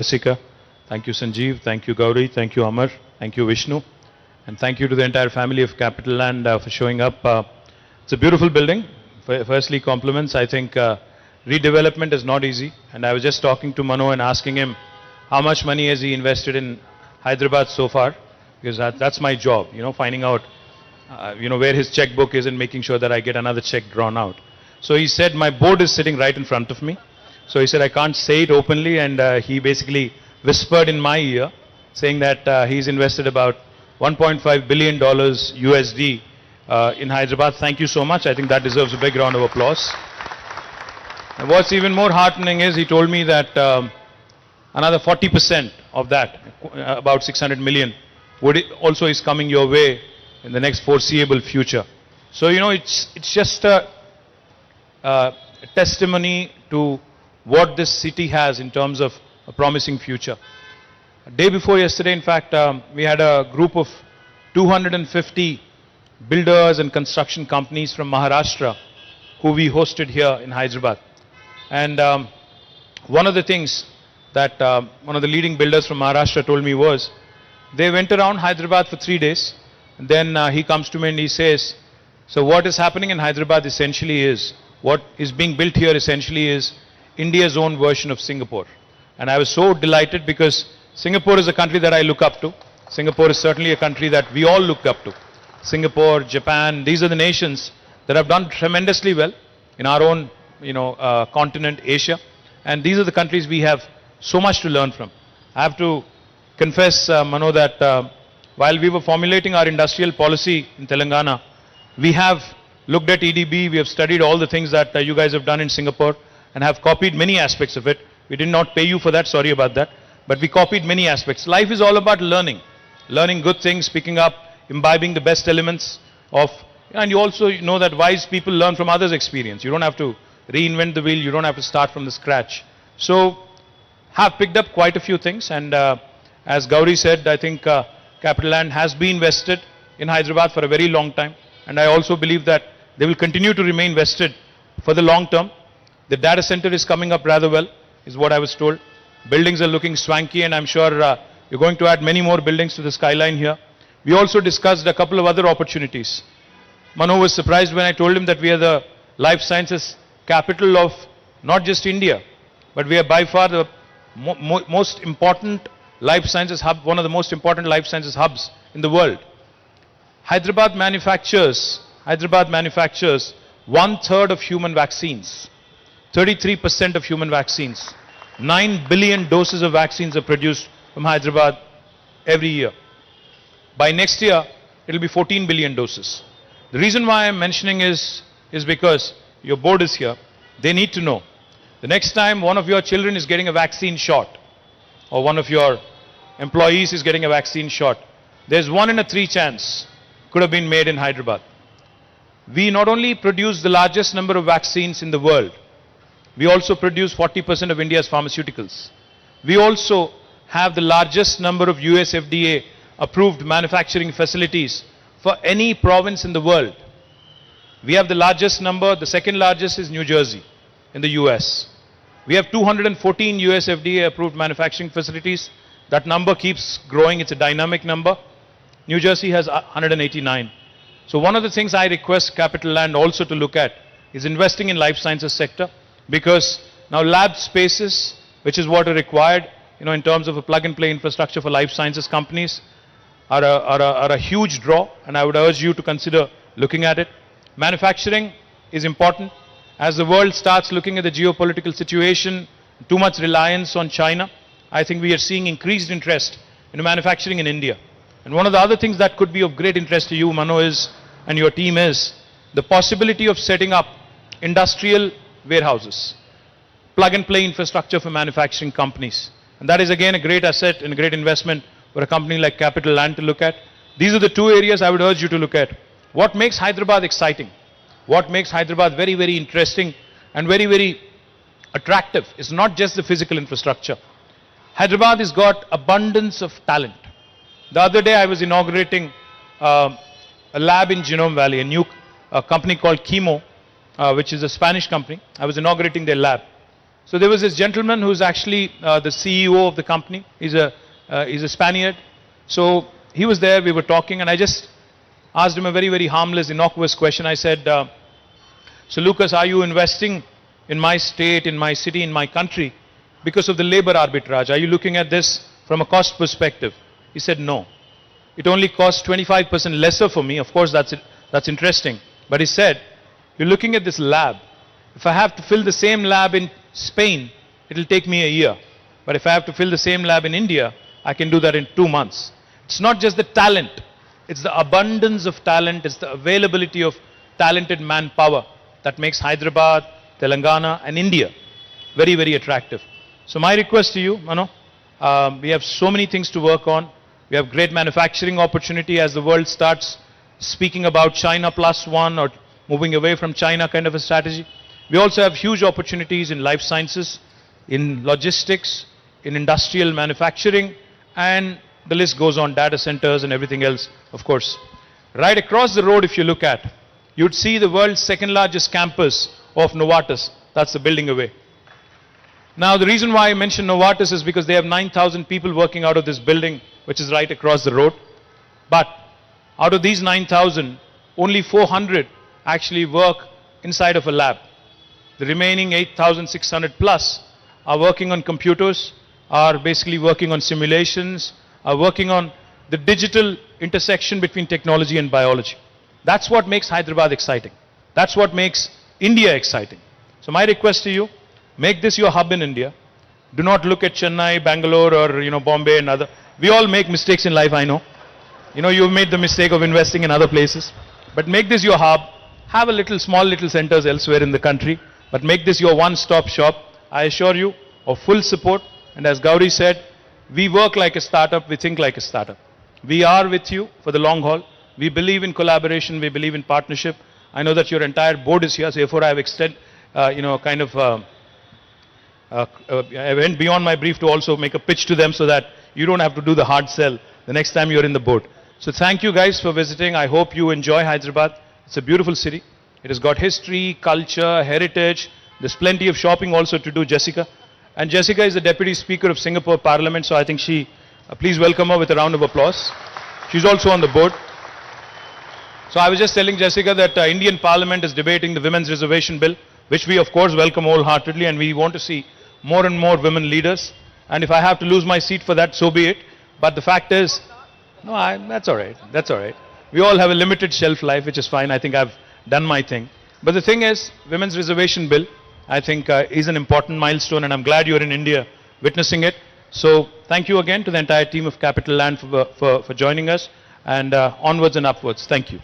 Jessica. Thank you, Sanjeev. Thank you, Gauri. Thank you, Amar. Thank you, Vishnu. And thank you to the entire family of CapitaLand for showing up. It's a beautiful building. Firstly, compliments. I think redevelopment is not easy. And I was just talking to Mano and asking him how much money has he invested in Hyderabad so far, because that's my job, finding out, where his checkbook is and making sure that I get another check drawn out. So he said, my board is sitting right in front of me. So he said, I can't say it openly, and he basically whispered in my ear, saying that he's invested about $1.5 billion USD in Hyderabad. Thank you so much. I think that deserves a big round of applause. And what's even more heartening is he told me that another 40% of that, about 600 million, also is coming your way in the next foreseeable future. So, it's just a testimony to what this city has in terms of a promising future. A day before yesterday, in fact, we had a group of 250 builders and construction companies from Maharashtra who we hosted here in Hyderabad. And one of the things that one of the leading builders from Maharashtra told me was, they went around Hyderabad for 3 days, and then he comes to me and he says, so what is happening in Hyderabad essentially is, what is being built here essentially is India's own version of Singapore. And I was so delighted because Singapore is a country that I look up to. Singapore is certainly a country that we all look up to. Singapore, Japan, these are the nations that have done tremendously well in our own, continent, Asia. And these are the countries we have so much to learn from. I have to confess, Mano, that while we were formulating our industrial policy in Telangana, we have looked at EDB, we have studied all the things that you guys have done in Singapore and have copied many aspects of it. We did not pay you for that, sorry about that. But we copied many aspects. Life is all about learning. Learning good things, picking up, imbibing the best elements of, and you also know that wise people learn from others' experience. You don't have to reinvent the wheel, you don't have to start from the scratch. So, have picked up quite a few things, and as Gauri said, I think CapitaLand has been vested in Hyderabad for a very long time, and I also believe that they will continue to remain vested for the long term. The data center is coming up rather well, is what I was told. Buildings are looking swanky, and I'm sure you're going to add many more buildings to the skyline here. We also discussed a couple of other opportunities. Mano was surprised when I told him that we are the life sciences capital of not just India, but we are by far the most important life sciences hub, one of the most important life sciences hubs in the world. Hyderabad manufactures 1/3 of human vaccines, 33% of human vaccines. 9 billion doses of vaccines are produced from Hyderabad every year. By next year, it will be 14 billion doses. The reason why I'm mentioning is because your board is here. They need to know. The next time one of your children is getting a vaccine shot, or one of your employees is getting a vaccine shot, there's 1 in 3 chance could have been made in Hyderabad. We not only produce the largest number of vaccines in the world, we also produce 40% of India's pharmaceuticals. We also have the largest number of US FDA approved manufacturing facilities for any province in the world. We have the largest number, the second largest is New Jersey in the US. We have 214 US FDA approved manufacturing facilities. That number keeps growing, it's a dynamic number. New Jersey has 189. So one of the things I request CapitaLand also to look at is investing in life sciences sector, because now lab spaces, which is what are required, in terms of a plug-and-play infrastructure for life sciences companies, are a huge draw, and I would urge you to consider looking at it. Manufacturing is important. As the world starts looking at the geopolitical situation, too much reliance on China, I think we are seeing increased interest in manufacturing in India. And one of the other things that could be of great interest to you, Mano, and your team is the possibility of setting up industrial warehouses, plug-and-play infrastructure for manufacturing companies. And that is again a great asset and a great investment for a company like CapitaLand to look at. These are the 2 areas I would urge you to look at. What makes Hyderabad exciting? What makes Hyderabad very, very interesting and very, very attractive is not just the physical infrastructure. Hyderabad has got abundance of talent. The other day I was inaugurating a lab in Genome Valley, a new company called Chemo, which is a Spanish company. I was inaugurating their lab. So there was this gentleman who's actually the CEO of the company. He's a Spaniard. So he was there, we were talking, and I just asked him a very, very harmless, innocuous question. I said, so Lucas, are you investing in my state, in my city, in my country because of the labor arbitrage? Are you looking at this from a cost perspective? He said, no. It only costs 25% lesser for me. Of course, that's interesting. But he said, you're looking at this lab. If I have to fill the same lab in Spain, it'll take me a year. But if I have to fill the same lab in India, I can do that in 2 months. It's not just the talent. It's the abundance of talent. It's the availability of talented manpower that makes Hyderabad, Telangana and India very, very attractive. So my request to you, Mano, we have so many things to work on. We have great manufacturing opportunity as the world starts speaking about China +1 or moving away from China kind of a strategy. We also have huge opportunities in life sciences, in logistics, in industrial manufacturing, and the list goes on, data centers and everything else, of course. Right across the road, if you look at, you'd see the world's second largest campus of Novartis. That's the building away. Now, the reason why I mention Novartis is because they have 9,000 people working out of this building, which is right across the road. But out of these 9,000, only 400 actually work inside of a lab. The remaining 8,600 plus are working on computers, are basically working on simulations, are working on the digital intersection between technology and biology. That's what makes Hyderabad exciting. That's what makes India exciting. So my request to you, make this your hub in India. Do not look at Chennai, Bangalore or Bombay and other. We all make mistakes in life, I know. You've made the mistake of investing in other places. But make this your hub. Have small little centers elsewhere in the country. But make this your one-stop shop. I assure you of full support. And as Gauri said, we work like a startup, we think like a startup. We are with you for the long haul. We believe in collaboration, we believe in partnership. I know that your entire board is here, so therefore I have I went beyond my brief to also make a pitch to them so that you don't have to do the hard sell the next time you're in the board. So thank you guys for visiting. I hope you enjoy Hyderabad. It's a beautiful city. It has got history, culture, heritage. There's plenty of shopping also to do, Jessica. And Jessica is the Deputy Speaker of Singapore Parliament, so I think please welcome her with a round of applause. She's also on the board. So I was just telling Jessica that Indian Parliament is debating the Women's Reservation Bill, which we of course welcome wholeheartedly, and we want to see more and more women leaders. And if I have to lose my seat for that, so be it. But the fact is, that's all right. That's all right. We all have a limited shelf life, which is fine. I think I've done my thing. But the thing is, Women's Reservation Bill, I think is an important milestone, and I'm glad you're in India witnessing it. So thank you again to the entire team of CapitaLand for joining us, and onwards and upwards. Thank you.